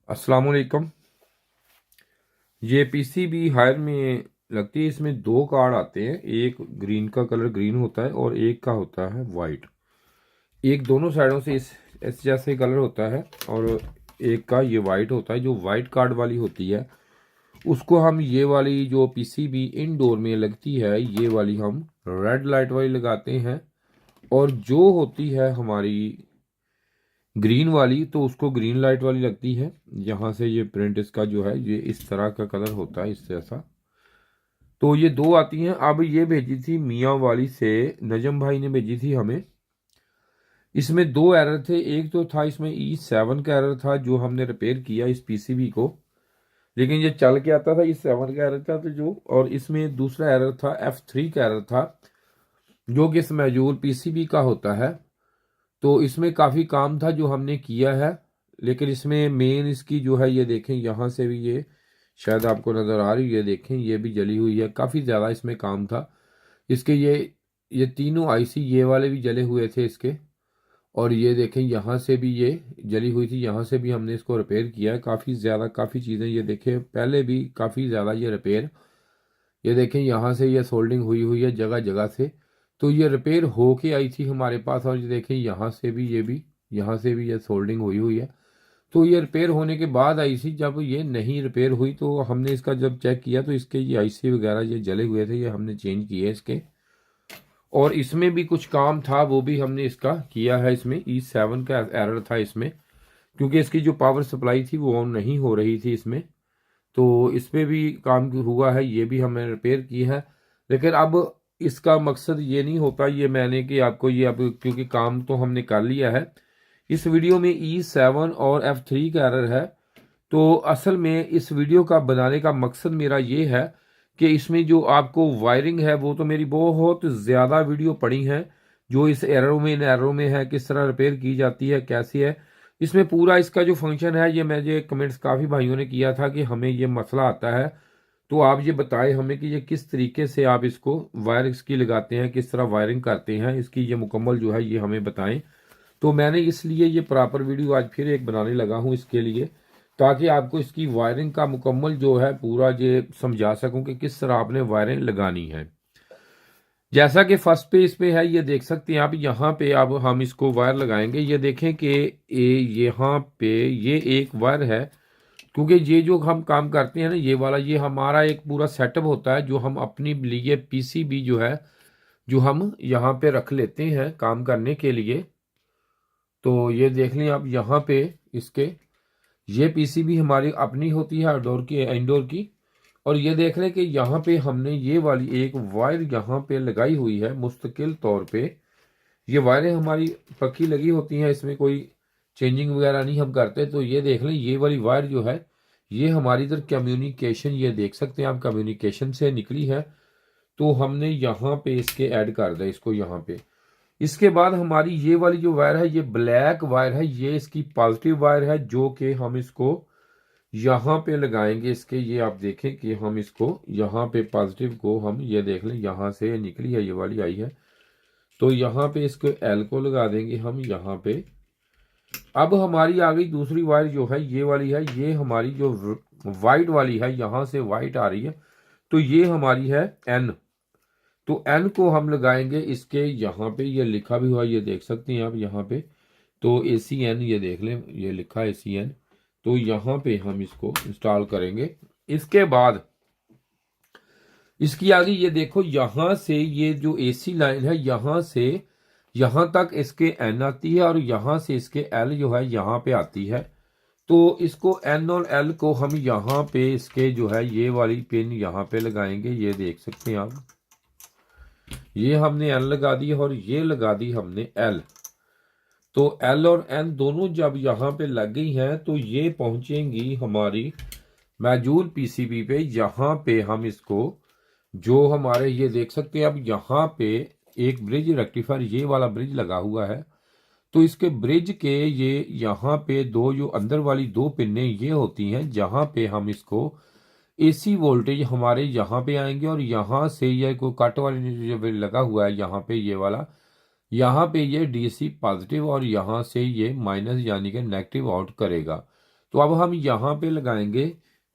अस्सलाम वालेकुम। ये पीसीबी हायर में लगती है। इसमें दो कार्ड आते हैं, एक ग्रीन का कलर ग्रीन होता है और एक का होता है वाइट। एक दोनों साइडों से इस जैसे कलर होता है और एक का ये वाइट होता है। जो वाइट कार्ड वाली होती है उसको हम ये वाली जो पीसीबी इनडोर में लगती है ये वाली हम रेड लाइट वाली लगाते हैं। और जो होती है हमारी ग्रीन वाली तो उसको ग्रीन लाइट वाली लगती है। यहाँ से ये प्रिंट इसका जो है ये इस तरह का कलर होता है, इस जैसा। तो ये दो आती हैं। अब ये भेजी थी मियाँ वाली से, नजम भाई ने भेजी थी हमें। इसमें दो एरर थे। एक तो था इसमें E7 का एरर था जो हमने रिपेयर किया इस पीसीबी को, लेकिन ये चल के आता था। E7 का एरर था तो जो, और इसमें दूसरा एरर था F3 का एरर था जो कि इस मौजूद पीसीबी का होता है। तो इसमें काफ़ी काम था जो हमने किया है, लेकिन इसमें मेन इसकी जो है ये देखें, यहाँ से भी ये शायद आपको नज़र आ रही है, ये देखें ये भी जली हुई है। काफ़ी ज़्यादा इसमें काम था। इसके ये तीनों आईसी ये वाले भी जले हुए थे इसके। और ये देखें यहाँ से भी ये जली हुई थी, यहाँ से भी हमने इसको रिपेयर किया है। काफ़ी ज़्यादा काफ़ी चीज़ें ये देखें, पहले भी काफ़ी ज़्यादा ये रिपेयर। ये देखें यहाँ से ये सोल्डिंग हुई हुई है जगह जगह से। तो ये रिपेयर हो के आई थी हमारे पास। और ये देखें यहाँ से भी ये भी, यहाँ से भी ये सोल्डिंग हुई हुई है। तो ये रिपेयर होने के बाद आई थी। जब ये नहीं रिपेयर हुई तो हमने इसका जब चेक किया तो इसके ये आईसी वगैरह ये जले हुए थे, ये हमने चेंज किए इसके। और इसमें भी कुछ काम था वो भी हमने इसका किया है। इसमें E7 का एरर था इसमें, क्योंकि इसकी जो पावर सप्लाई थी वो ऑन नहीं हो रही थी इसमें। तो इस पे भी काम हुआ है, ये भी हमने रिपेयर की है। लेकिन अब इसका मकसद ये नहीं होता ये मैंने कि आपको ये, अब क्योंकि काम तो हमने कर लिया है। इस वीडियो में E7 और F3 का एरर है। तो असल में इस वीडियो का बनाने का मकसद मेरा ये है कि इसमें जो आपको वायरिंग है वो तो मेरी बहुत ज़्यादा वीडियो पड़ी हैं जो इस एररों में, इन एररों में है, किस तरह रिपेयर की जाती है, कैसी है। इसमें पूरा इसका जो फंक्शन है, ये मुझे कमेंट्स काफ़ी भाइयों ने किया था कि हमें ये मसला आता है तो आप ये बताएं हमें कि ये किस तरीके से आप इसको वायर इसकी लगाते हैं, किस तरह वायरिंग करते हैं, इसकी ये मुकम्मल जो है ये हमें बताएं। तो मैंने इसलिए ये प्रॉपर वीडियो आज फिर एक बनाने लगा हूँ इसके लिए, ताकि आपको इसकी वायरिंग का मुकम्मल जो है पूरा ये समझा सकूं कि किस तरह आपने वायरिंग लगानी है। जैसा कि फर्स्ट पेज पे है ये देख सकते हैं आप। यहाँ पे अब हम इसको वायर लगाएंगे। ये देखें कि यहाँ पे ये एक वायर है, क्योंकि ये जो हम काम करते हैं ना ये वाला, ये हमारा एक पूरा सेटअप होता है जो हम अपनी लिए पीसीबी जो है जो हम यहाँ पे रख लेते हैं काम करने के लिए। तो ये देख लें आप यहाँ पे इसके, ये पीसीबी हमारी अपनी होती है आउटडोर की, इंडोर की। और ये देख लें कि यहाँ पे हमने ये वाली एक वायर यहाँ पे लगाई हुई है मुस्तकिल तौर पे। ये वायरें हमारी पक्की लगी होती हैं, इसमें कोई चेंजिंग वगैरह नहीं हम करते। तो ये देख लें ये वाली वायर जो है ये हमारी इधर कम्युनिकेशन, ये देख सकते हैं आप, कम्युनिकेशन से निकली है। तो हमने यहाँ पे इसके ऐड कर दिया इसको यहाँ पे। इसके बाद हमारी ये वाली जो वायर है ये ब्लैक वायर है, ये इसकी पॉजिटिव वायर है जो कि हम इसको यहाँ पे लगाएंगे इसके। ये आप देखें कि हम इसको यहाँ पे पॉजिटिव को हम ये देख लें यहाँ से निकली है, ये वाली आई है। तो यहाँ पे इसको एल को लगा देंगे हम यहाँ पे। अब हमारी आ गई दूसरी वायर जो है ये वाली है, ये हमारी जो वाइट वाली है, यहाँ से वाइट आ रही है। तो ये हमारी है एन। तो एन को हम लगाएंगे इसके यहाँ पे, ये लिखा भी हुआ ये देख सकते हैं आप यहाँ पे। तो ACN ये देख लें, ये लिखा है ACN। तो यहाँ पे हम इसको इंस्टॉल करेंगे। इसके बाद इसकी आगे ये देखो, यहाँ से ये जो AC लाइन है यहाँ से यहाँ तक इसके N आती है और यहाँ से इसके L जो है यहाँ पे आती है। तो इसको N और L को हम यहाँ पे इसके जो है ये वाली पिन यहाँ पे लगाएंगे। ये देख सकते हैं आप, ये हमने N लगा दी और ये लगा दी हमने L। तो L और N दोनों जब यहाँ पे लग गई हैं तो ये पहुंचेंगी हमारी मौजूद पीसीबी पे। यहाँ पे हम इसको जो हमारे ये देख सकते हैं अब यहाँ पे एक ब्रिज रेक्टिफायर ये वाला ब्रिज लगा हुआ है। तो इसके ब्रिज के ये यहाँ पे दो जो अंदर वाली दो पिनें ये होती हैं जहाँ पे हम इसको AC वोल्टेज हमारे यहाँ पे आएंगे। और यहाँ से ये कोई कट वाली जो लगा हुआ है यहाँ पे ये वाला, यहाँ पे ये DC पॉजिटिव और यहाँ से ये माइनस यानी कि नेगेटिव आउट करेगा। तो अब हम यहाँ पे लगाएंगे।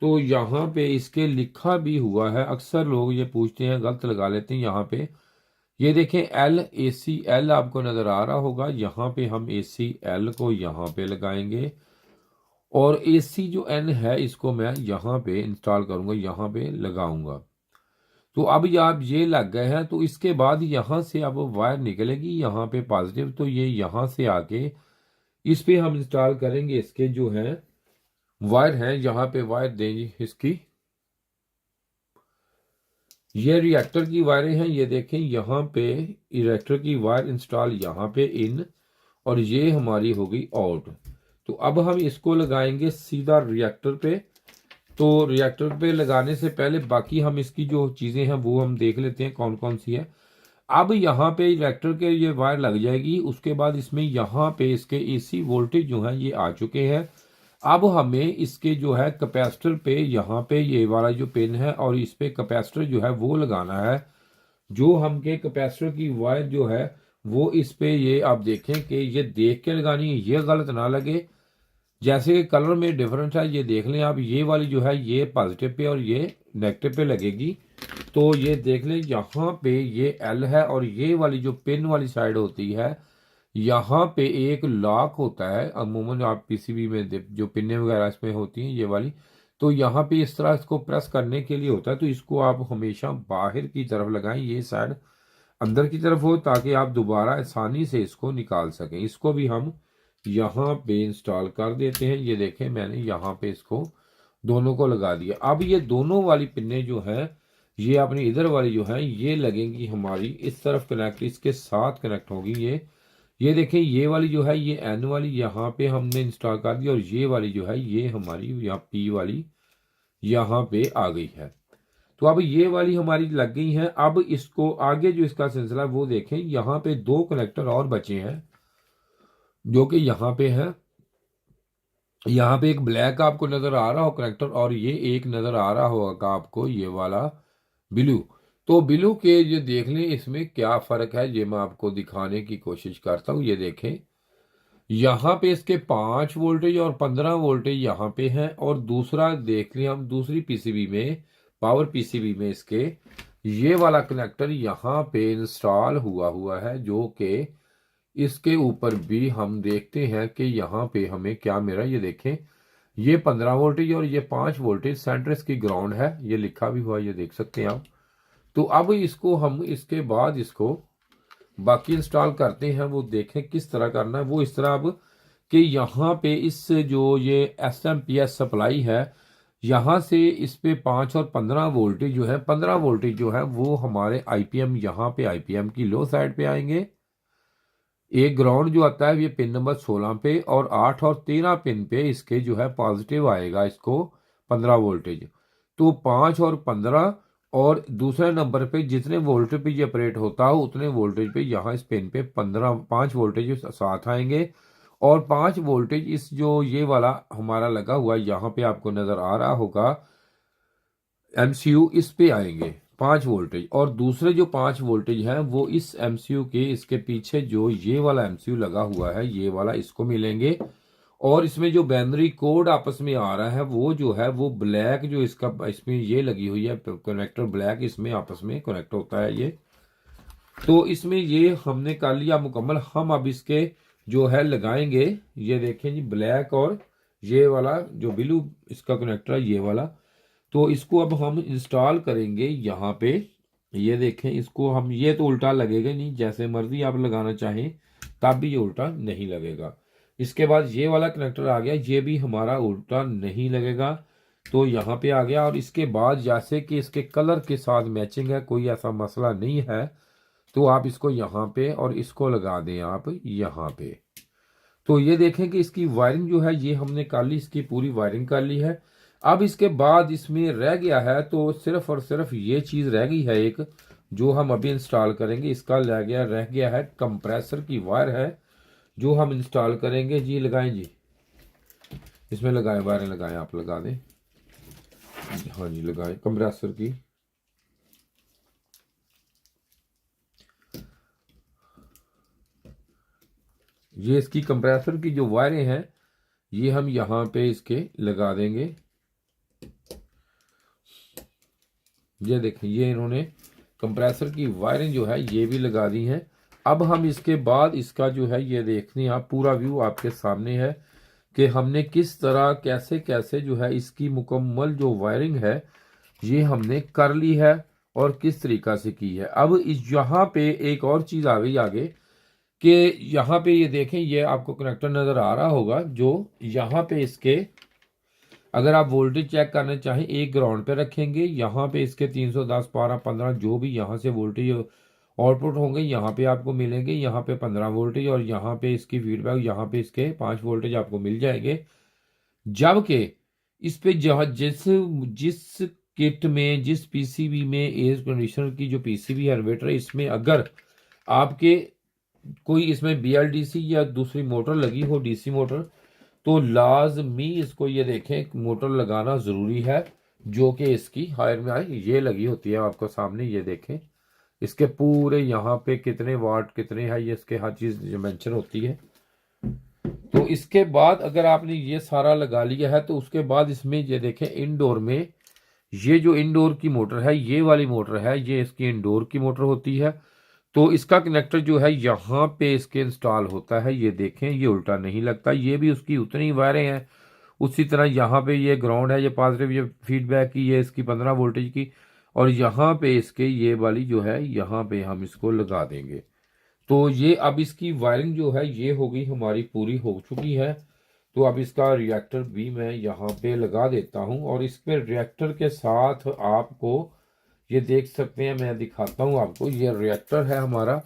तो यहाँ पे इसके लिखा भी हुआ है, अक्सर लोग ये पूछते हैं, गलत लगा लेते हैं यहाँ पे। ये देखें ACL आपको नजर आ रहा होगा, यहाँ पे हम ACL को यहाँ पे लगाएंगे और AC जो N है इसको मैं यहाँ पे इंस्टॉल करूंगा, यहाँ पे लगाऊंगा। तो अब ये आप ये लग गए हैं, तो इसके बाद यहाँ से अब वायर निकलेगी यहाँ पे पॉजिटिव, तो ये यहाँ से आके इस पे हम इंस्टॉल करेंगे इसके जो है वायर हैं, यहाँ पे वायर देंगे इसकी। ये रिएक्टर की वायरें हैं, ये देखें यहाँ पे रिएक्टर की वायर इंस्टॉल यहाँ पे इन, और ये हमारी होगी आउट। तो अब हम इसको लगाएंगे सीधा रिएक्टर पे। तो रिएक्टर पे लगाने से पहले बाकी हम इसकी जो चीजें हैं वो हम देख लेते हैं कौन कौन सी है। अब यहाँ पे रिएक्टर के ये वायर लग जाएगी, उसके बाद इसमें यहाँ पे इसके AC वोल्टेज जो है ये आ चुके हैं। अब हमें इसके जो है कैपेसिटर पे यहाँ पे ये वाला जो पिन है और इस पे कैपेसिटर जो है वो लगाना है। जो हमके कैपेसिटर की वायर जो है वो इस पे, ये आप देखें कि ये देख के लगानी है, ये गलत ना लगे। जैसे कि कलर में डिफरेंस है, ये देख लें आप, ये वाली जो है ये पॉजिटिव पे और ये नेगेटिव पे लगेगी। तो ये देख लें यहाँ पे ये L है और ये वाली जो पिन वाली साइड होती है यहाँ पे एक लॉक होता है। अमूमन आप PCB में जो पिनें वगैरह इसमें होती हैं ये वाली, तो यहाँ पे इस तरह इसको प्रेस करने के लिए होता है। तो इसको आप हमेशा बाहर की तरफ लगाएं, ये साइड अंदर की तरफ हो, ताकि आप दोबारा आसानी से इसको निकाल सकें। इसको भी हम यहाँ पे इंस्टॉल कर देते हैं। ये देखें मैंने यहाँ पे इसको दोनों को लगा दिया। अब ये दोनों वाली पिनें जो हैं ये अपनी इधर वाली जो है ये लगेंगी हमारी इस तरफ कनेक्ट, इसके साथ कनेक्ट होगी ये देखें ये वाली जो है ये N वाली यहाँ पे हमने इंस्टॉल कर दी, और ये वाली जो है ये हमारी यहाँ P वाली यहाँ पे आ गई है। तो अब ये वाली हमारी लग गई है। अब इसको आगे जो इसका सिलसिला है वो देखें, यहाँ पे दो कनेक्टर और बचे हैं जो कि यहाँ पे है। यहाँ पे एक ब्लैक आपको नजर आ रहा हो कनेक्टर, और ये एक नजर आ रहा होगा आपको ये वाला ब्लू। तो ब्लू के ये देख लें इसमें क्या फर्क है, ये मैं आपको दिखाने की कोशिश करता हूँ। ये देखें यहाँ पे इसके 5 वोल्टेज और 15 वोल्टेज यहाँ पे हैं, और दूसरा देख लें हम दूसरी PCB में, पावर PCB में इसके ये वाला कनेक्टर यहाँ पे इंस्टॉल हुआ है, जो कि इसके ऊपर भी हम देखते हैं कि यहाँ पे हमें क्या मिला। ये देखें ये 15 वोल्टेज और ये 5 वोल्टेज, सेंटर इसकी ग्राउंड है, ये लिखा भी हुआ ये देख सकते हैं आप। तो अब इसको हम इसके बाद इसको बाकी इंस्टॉल करते हैं, वो देखें किस तरह करना है। वो इस तरह अब कि यहाँ पे इस जो ये SMPS सप्लाई है यहाँ से इस पे 5 और 15 वोल्टेज जो है, 15 वोल्टेज जो है वो हमारे IPM यहाँ पे IPM की लो साइड पे आएंगे। एक ग्राउंड जो आता है ये पिन नंबर 16 पे, और 8 और 13 पिन पे इसके जो है पॉजिटिव आएगा इसको 15 वोल्टेज। तो 5 और 15, और दूसरे नंबर पे जितने वोल्टेज पे ये ऑपरेट होता हो उतने वोल्टेज पे यहाँ इस पिन पे 5 वोल्टेज साथ आएंगे, और 5 वोल्टेज इस जो ये वाला हमारा लगा हुआ यहाँ पे आपको नजर आ रहा होगा MCU, इस पे आएंगे 5 वोल्टेज, और दूसरे जो 5 वोल्टेज हैं वो इस MCU के इसके पीछे जो ये वाला MCU लगा हुआ है ये वाला, इसको मिलेंगे। और इसमें जो बाइनरी कोड आपस में आ रहा है वो जो है वो ब्लैक जो इसका इसमें ये लगी हुई है कनेक्टर ब्लैक, इसमें आपस में कनेक्ट होता है ये। तो इसमें ये हमने कर लिया मुकम्मल। हम अब इसके जो है लगाएंगे, ये देखें जी ब्लैक और ये वाला जो ब्लू इसका कनेक्टर है ये वाला। तो इसको अब हम इंस्टॉल करेंगे यहाँ पे। ये देखें इसको हम, ये तो उल्टा लगेगा नहीं, जैसे मर्जी आप लगाना चाहें तब भी ये उल्टा नहीं लगेगा। इसके बाद ये वाला कनेक्टर आ गया, ये भी हमारा उल्टा नहीं लगेगा, तो यहाँ पे आ गया। और इसके बाद जैसे कि इसके कलर के साथ मैचिंग है, कोई ऐसा मसला नहीं है, तो आप इसको यहाँ पे और इसको लगा दें आप यहाँ पे। तो ये देखें कि इसकी वायरिंग जो है ये हमने कर ली, इसकी पूरी वायरिंग कर ली है। अब इसके बाद इसमें रह गया है तो सिर्फ और सिर्फ ये चीज़ रह गई है एक, जो हम अभी इंस्टॉल करेंगे। इसका रह गया है कंप्रेसर की वायर है जो हम इंस्टॉल करेंगे। जी लगाएं जी, इसमें लगाएं, वायरें लगाएं, आप लगा दें। हाँ जी लगाएं कंप्रेसर की। ये इसकी कंप्रेसर की जो वायरें हैं ये हम यहाँ पे इसके लगा देंगे। ये देखें, ये इन्होंने कंप्रेसर की वायरिंग जो है ये भी लगा दी है। अब हम इसके बाद इसका जो है ये देखने, आप पूरा व्यू आपके सामने है कि हमने किस तरह कैसे कैसे जो है इसकी मुकम्मल जो वायरिंग है ये हमने कर ली है और किस तरीका से की है। अब इस यहाँ पे एक और चीज़ आ गई आगे कि यहाँ पे ये देखें, ये आपको कनेक्टर नज़र आ रहा होगा जो यहाँ पे इसके, अगर आप वोल्टेज चेक करना चाहें एक ग्राउंड पे रखेंगे, यहाँ पे इसके 310 12 15 जो भी यहाँ से वोल्टेज आउटपुट होंगे यहाँ पे आपको मिलेंगे। यहाँ पे 15 वोल्टेज और यहाँ पे इसकी फीडबैक, यहाँ पे इसके 5 वोल्टेज आपको मिल जाएंगे। जबकि इस पे जहाँ जिस जिस किट में, जिस पीसीबी में एयर कंडीशनर की जो पीसीबी है इन्वर्टर है, इसमें अगर आपके कोई इसमें बीएलडीसी या दूसरी मोटर लगी हो, डीसी मोटर, तो लाजमी इसको ये देखें मोटर लगाना ज़रूरी है जो कि इसकी हायर में आए। ये लगी होती है आपको सामने, ये देखें इसके पूरे यहाँ पे कितने वाट कितने है, ये इसके हर चीज़ मेंशन होती है। तो इसके बाद अगर आपने ये सारा लगा लिया है तो उसके बाद इसमें ये देखें इंडोर में, ये जो इंडोर की मोटर है, ये वाली मोटर है, ये इसकी इंडोर की मोटर होती है। तो इसका कनेक्टर जो है यहाँ पे इसके इंस्टॉल होता है। ये देखें, ये उल्टा नहीं लगता, ये भी उसकी उतनी ही वायरें हैं। उसी तरह यहाँ पे ये ग्राउंड है, ये पॉजिटिव, ये फीडबैक की, ये इसकी 15 वोल्टेज की, और यहाँ पे इसके ये वाली जो है यहाँ पे हम इसको लगा देंगे। तो ये अब इसकी वायरिंग जो है ये हो गई हमारी पूरी हो चुकी है। तो अब इसका रिएक्टर भी मैं यहाँ पे लगा देता हूँ और इसमें रिएक्टर के साथ आपको ये देख सकते हैं, मैं दिखाता हूँ आपको। ये रिएक्टर है हमारा,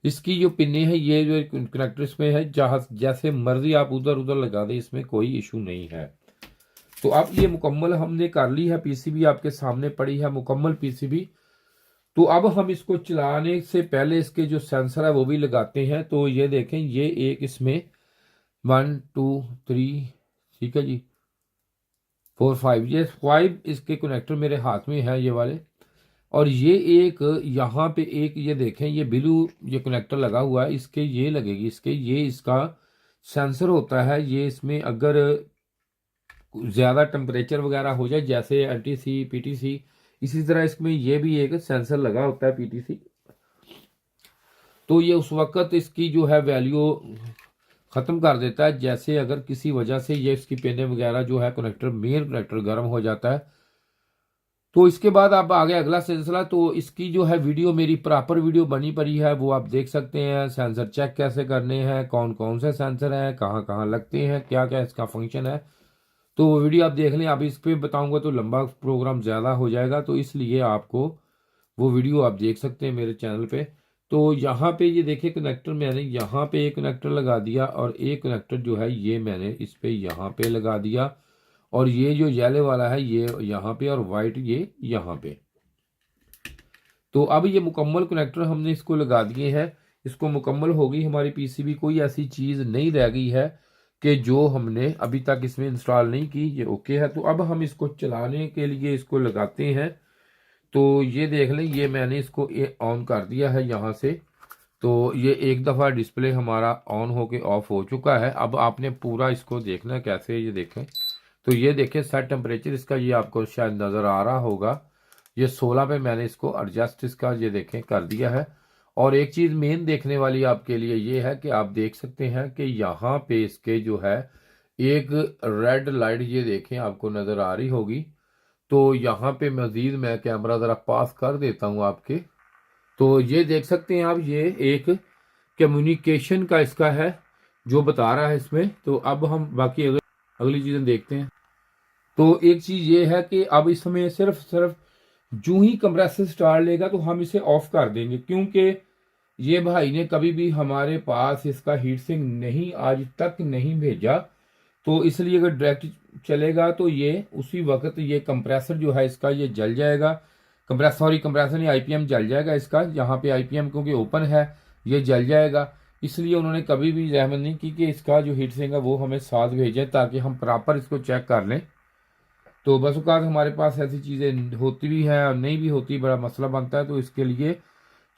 इसकी जो पिने है, ये जो कनेक्टर इसमें है, जहाँ जैसे मर्जी आप उधर उधर लगा दें, इसमें कोई इशू नहीं है। तो अब ये मुकम्मल हमने कर ली है, पीसीबी आपके सामने पड़ी है मुकम्मल पीसीबी। तो अब हम इसको चलाने से पहले इसके जो सेंसर है वो भी लगाते हैं। तो ये देखें, ये एक इसमें 1 2 3, ठीक है जी, 4 5, ये 5 इसके कनेक्टर मेरे हाथ में है ये वाले। और ये एक यहाँ पे एक ये देखें, ये ब्लू ये कनेक्टर लगा हुआ है, इसके ये लगेगी, इसके ये इसका सेंसर होता है। ये इसमें अगर ज़्यादा टेम्परेचर वगैरह हो जाए, जैसे एलटीसी पीटीसी, इसी तरह इसमें ये भी एक सेंसर लगा होता है पीटीसी। तो ये उस वक्त इसकी जो है वैल्यू ख़त्म कर देता है, जैसे अगर किसी वजह से ये इसकी पेने वगैरह जो है कनेक्टर, मेन कनेक्टर गर्म हो जाता है। तो इसके बाद अब आ गया अगला सिलसिला। तो इसकी जो है वीडियो, मेरी प्रॉपर वीडियो बनी पड़ी है, वो आप देख सकते हैं। सेंसर चेक कैसे करने हैं, कौन कौन से सेंसर हैं, कहाँ कहाँ लगते हैं, क्या क्या इसका फंक्शन है, तो वो वीडियो आप देख लें। अब इस पर बताऊंगा तो लंबा प्रोग्राम ज़्यादा हो जाएगा, तो इसलिए आपको वो वीडियो आप देख सकते हैं मेरे चैनल पे। तो यहाँ पे ये देखिए कनेक्टर मैंने यहाँ पे एक कनेक्टर लगा दिया और एक कनेक्टर जो है ये मैंने इस पे यहाँ पे लगा दिया, और ये जो येलो वाला है ये यहाँ पे और वाइट ये यहाँ पे। तो अब ये मुकम्मल कनेक्टर हमने इसको लगा दिए हैं, इसको मुकम्मल हो गई हमारी पीसीबी। कोई ऐसी चीज़ नहीं रह गई है कि जो हमने अभी तक इसमें इंस्टॉल नहीं की, ये ओके है। तो अब हम इसको चलाने के लिए इसको लगाते हैं। तो ये देख लें, ये मैंने इसको ऑन कर दिया है यहाँ से। तो ये एक दफ़ा डिस्प्ले हमारा ऑन होके ऑफ हो चुका है। अब आपने पूरा इसको देखना है कैसे, ये देखें। तो ये देखें सेट टेम्परेचर इसका, ये आपको शायद नज़र आ रहा होगा, ये 16 पे मैंने इसको एडजस्ट इसका ये देखें कर दिया है। और एक चीज़ मेन देखने वाली आपके लिए ये है कि आप देख सकते हैं कि यहाँ पे इसके जो है एक रेड लाइट ये देखें आपको नज़र आ रही होगी। तो यहाँ पे मज़ीद मैं कैमरा ज़रा पास कर देता हूँ आपके। तो ये देख सकते हैं आप, ये एक कम्युनिकेशन का इसका है जो बता रहा है इसमें। तो अब हम बाकी अगली चीज़ें देखते हैं। तो एक चीज़ ये है कि अब इसमें सिर्फ जूं ही कंप्रेसर स्टार्ट लेगा तो हम इसे ऑफ कर देंगे, क्योंकि ये भाई ने कभी भी हमारे पास इसका हीट सिंक नहीं आज तक नहीं भेजा। तो इसलिए अगर डायरेक्ट चलेगा तो ये उसी वक्त ये कंप्रेसर जो है इसका ये जल जाएगा। कंप्रेसर नहीं, आईपीएम जल जाएगा इसका। यहाँ पे आईपीएम क्योंकि ओपन है ये जल जाएगा। इसलिए उन्होंने कभी भी रहमत नहीं की कि इसका जो हीट सिंक है वो हमें साथ भेजें ताकि हम प्रॉपर इसको चेक कर लें। तो बस औकात हमारे पास ऐसी चीज़ें होती भी हैं और नहीं भी होती, बड़ा मसला बनता है। तो इसके लिए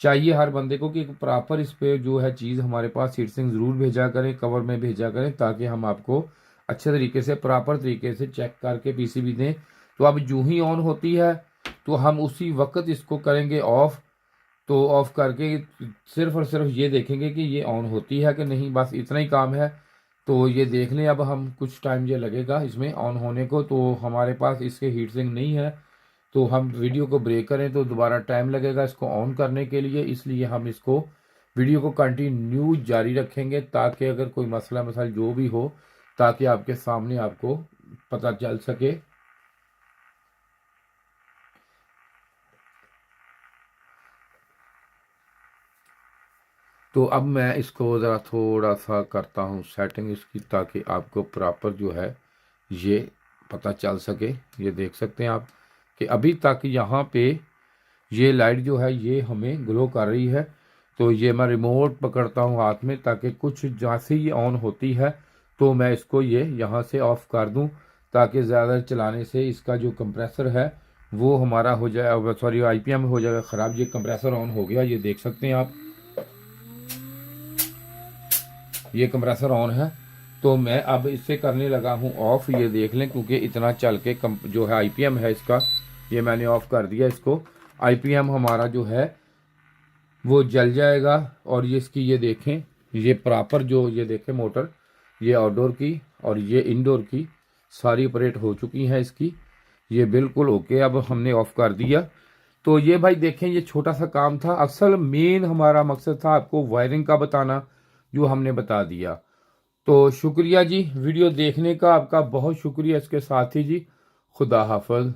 चाहिए हर बंदे को कि एक प्रॉपर इस पर जो है चीज़ हमारे पास हीट सिंक ज़रूर भेजा करें, कवर में भेजा करें, ताकि हम आपको अच्छे तरीके से प्रॉपर तरीके से चेक करके पीसीबी दें। तो अब जूं ही ऑन होती है तो हम उसी वक्त इसको करेंगे ऑफ। तो ऑफ करके सिर्फ और सिर्फ ये देखेंगे कि ये ऑन होती है कि नहीं, बस इतना ही काम है। तो ये देख लें। अब हम कुछ टाइम ये लगेगा इसमें ऑन होने को, तो हमारे पास इसके हीट सिंक नहीं है, तो हम वीडियो को ब्रेक करें तो दोबारा टाइम लगेगा इसको ऑन करने के लिए। इसलिए हम इसको वीडियो को कंटिन्यू जारी रखेंगे ताकि अगर कोई मसला जो भी हो ताकि आपके सामने आपको पता चल सके। तो अब मैं इसको ज़रा थोड़ा सा करता हूँ सेटिंग इसकी, ताकि आपको प्रॉपर जो है ये पता चल सके। ये देख सकते हैं आप कि अभी तक यहाँ पे ये लाइट जो है ये हमें ग्लो कर रही है। तो ये मैं रिमोट पकड़ता हूँ हाथ में ताकि कुछ जैसे ही ऑन होती है तो मैं इसको ये यहाँ से ऑफ़ कर दूँ, ताकि ज़्यादा चलाने से इसका जो कंप्रेसर है वो हमारा हो जाए, सॉरी आईपीएम हो जाएगा ख़राब। ये कंप्रेसर ऑन हो गया, ये देख सकते हैं आप, ये कंप्रेसर ऑन है। तो मैं अब इससे करने लगा हूँ ऑफ़। ये देख लें क्योंकि इतना चल के जो है आईपीएम है इसका, ये मैंने ऑफ़ कर दिया इसको। आईपीएम हमारा जो है वो जल जाएगा। और ये इसकी ये देखें, ये प्रॉपर जो ये देखें मोटर, ये आउटडोर की और ये इंडोर की सारी ऑपरेट हो चुकी हैं इसकी। ये बिल्कुल ओके। अब हमने ऑफ़ कर दिया। तो ये भाई देखें, ये छोटा सा काम था। असल मेन हमारा मकसद था आपको वायरिंग का बताना, जो हमने बता दिया। तो शुक्रिया जी वीडियो देखने का, आपका बहुत शुक्रिया। इसके साथ ही जी खुदा हाफिज़।